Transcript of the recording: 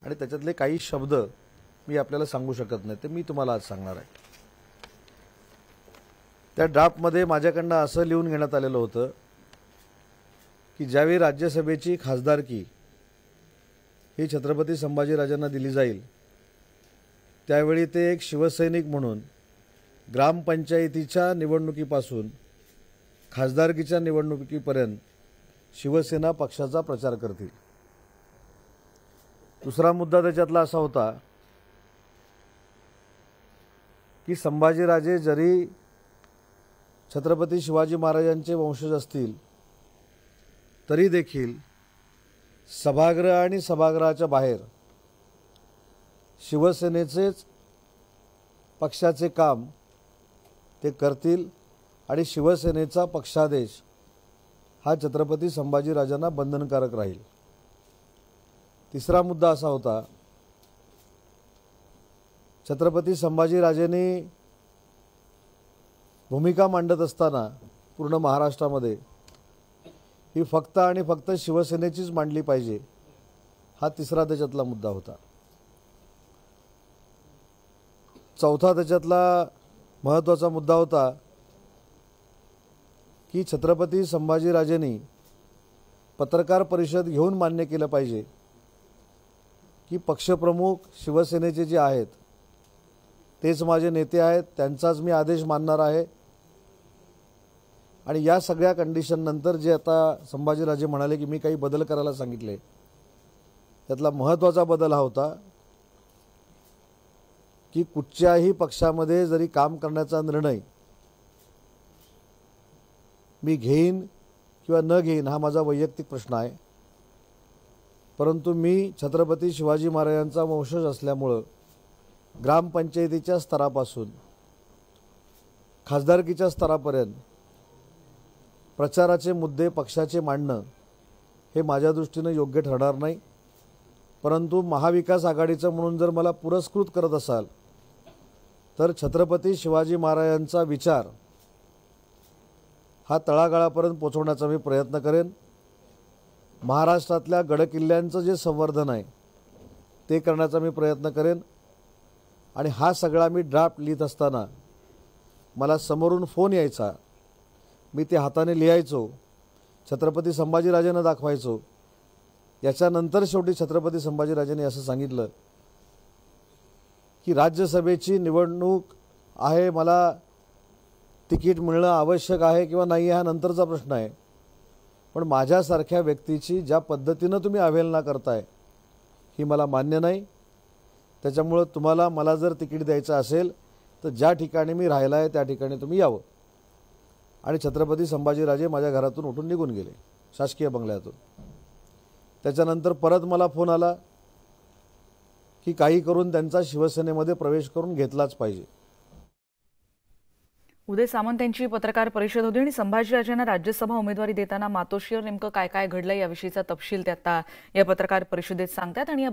आणि त्याच्यातले काही शब्द मी आपल्याला सांगू शकत नाही, ते मी तुम्हाला आज सांगणार आहे। त्या ड्राफ्टमध्ये माझ्याकडनं असं लिहून घेण्यात आलेलं होतं की ज्यावेळी राज्यसभेची खासदारकी ही छत्रपती संभाजीराजांना दिली जाईल त्यावेळी ते एक शिवसैनिक म्हणून ग्रामपंचायतीच्या निवडणुकीपासून खासदारकीच्या निवडणुकीपर्यंत शिवसेना पक्षाचा प्रचार करतील। दुसरा मुद्दा त्याच्यातला असा होता की संभाजीराजे जरी छत्रपती शिवाजी महाराजांचे वंशज असतील तरी देखील सभागृह आणि सभागृहाच्या बाहेर शिवसेनेचेच पक्षाचे काम ते करतील आणि शिवसेनेचा पक्षादेश हा छत्रपती संभाजीराजांना बंधनकारक राहील। तिसरा मुद्दा असा होता, छत्रपती संभाजीराजेंनी भूमिका मांडत असताना पूर्ण महाराष्ट्रामध्ये ही फक्त आणि फक्त शिवसेनेचीच मांडली पाहिजे, हा तिसरा त्याच्यातला मुद्दा होता। चौथा त्याच्यातला महत्त्वाचा मुद्दा होता की छत्रपती संभाजीराजेंनी पत्रकार परिषद घेऊन मान्य केलं पाहिजे की पक्षप्रमुख शिवसेनेचे जे आहेत तेच माझे नेते आहेत, त्यांचाच मी आदेश मानणार आहे। आणि या सगळ्या कंडिशन नंतर जे आता संभाजीराजे म्हणाले की मी काही बदल करायला सांगितले, त्यातला महत्त्वाचा बदल हा होता की कुठच्याही पक्षामध्ये जरी काम करण्याचा निर्णय मी घेईन किंवा न घेईन हा माझा वैयक्तिक प्रश्न आहे, परंतु मी छत्रपती शिवाजी महाराजांचा वंशज असल्यामुळे ग्रामपंचायतीच्या स्तरापासून खासदारकीच्या स्तरापर्यंत प्रचाराचे मुद्दे पक्षाचे मांडणं हे माझ्या दृष्टीने योग्य ठरणार नाही। परंतु महाविकास आघाडीचं म्हणून जर मला पुरस्कृत करत असाल तर छत्रपती शिवाजी महाराजांचा विचार हा तळागाळापर्यंत पोहोचवण्याचा मी प्रयत्न करेन। महाराष्ट्रातल्या गडकिल्ल्यांचं जे संवर्धन आहे ते करण्याचा मी प्रयत्न करेन। आणि हा सगळा मी ड्राफ्ट लिहित असताना मला समोरून फोन यायचा, मी ते हाताने लिहायचो, छत्रपती संभाजीराजांना दाखवायचो। याच्यानंतर शेवटी छत्रपती संभाजीराजांनी असं सांगितलं की राज्यसभेची निवडणूक आहे, मला तिकीट मिळणं आवश्यक आहे किंवा नाही हा नंतरचा प्रश्न आहे, पण माझ्यासारख्या व्यक्तीची ज्या पद्धतीनं तुम्ही अवहेलना करताय ही मला मान्य नाही। त्याच्यामुळे तुम्हाला मला जर तिकीट द्यायचं असेल तर ज्या ठिकाणी मी राहिला आहे त्या ठिकाणी तुम्ही यावं। आणि छत्रपती संभाजीराजे माझ्या घरातून उठून निघून गेले, शासकीय बंगल्यातून। त्याच्यानंतर परत मला फोन आला की काही करून त्यांचा शिवसेनेमध्ये प्रवेश करून घेतलाच पाहिजे। उदय सामंत यांची पत्रकार परिषद होती आणि संभाजीराजांना राज्यसभा उमेदवारी देताना मातोश्रीवर नेमकं काय काय घडलं याविषयीचा तपशील ते आता या पत्रकार परिषदेत सांगतात। आणि या